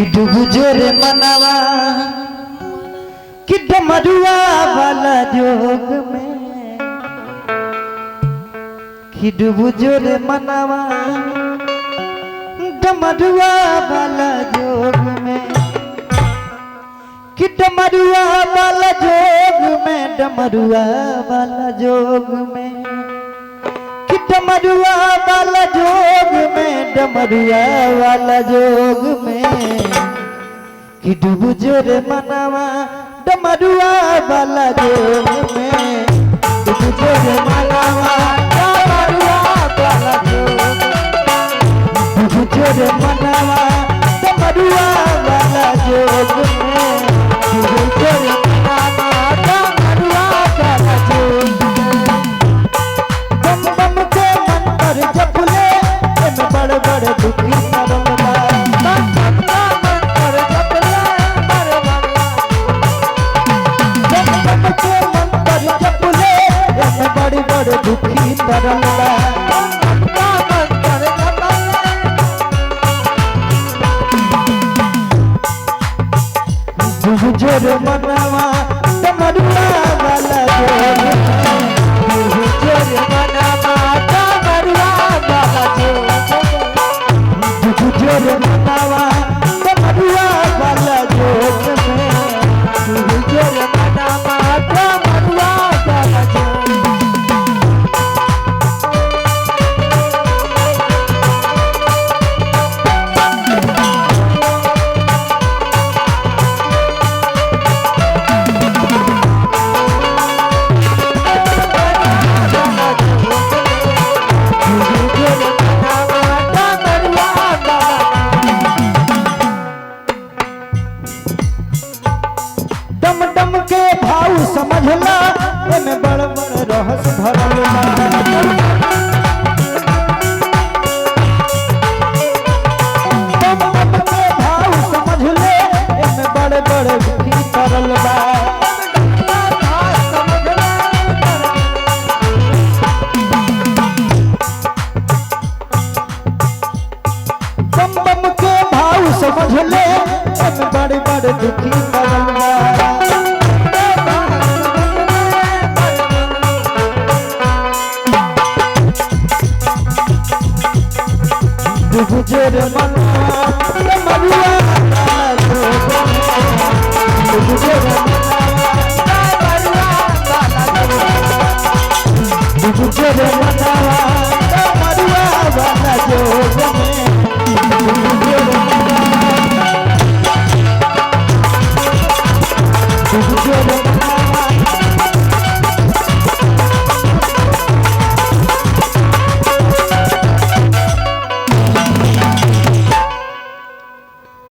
कि डूबो रे मनावा कि डमरुआ वाला जोग में कि डूबो रे मनावा डमरुआ वाला जोग में कि डमरुआ वाला जोग में डमरुआ वाला जोग में कि डमरुआ वाला जोग में डमरुआ वाला जोग में कि डूबो रे मनावा डमरुआ वाला जोग में डूबो रे मनावा डमरुआ वाला जोग डूबो रे मनावा डमरुआ वाला जोग में डूबो रे मनावा डमरुआ वाला जोग बम बम के मन पर जपले इन बड़ बड़ दुखी तरलबा बम बम के मन पर जपले बड़ के मन पर जपले इन बड़ बड़ दुखी तरलबा डूबो रे मनावा डमरुआ वाला जोग डूबो रे मनावा डमरुआ वाला जोग डूबो रे मनावा डमरुआ वाला जोग डूबो रे मनावा डमरुआ वाला जोग दम दम के भाव समझला एमे बड़ बड़ रहस्य भरल बा दम दम के भाव समझले एमे बड़ बड़ दुखी तरल बा दम दम के भाव समझले एमे बड़ बड़ दुखी तरल बा डूबो रे मनावा डमरुआ वाला जोग में डूबो रे मनावा डूबो रे मनावा डमरुआ वाला जोग में डूबो रे मनावा डूबो रे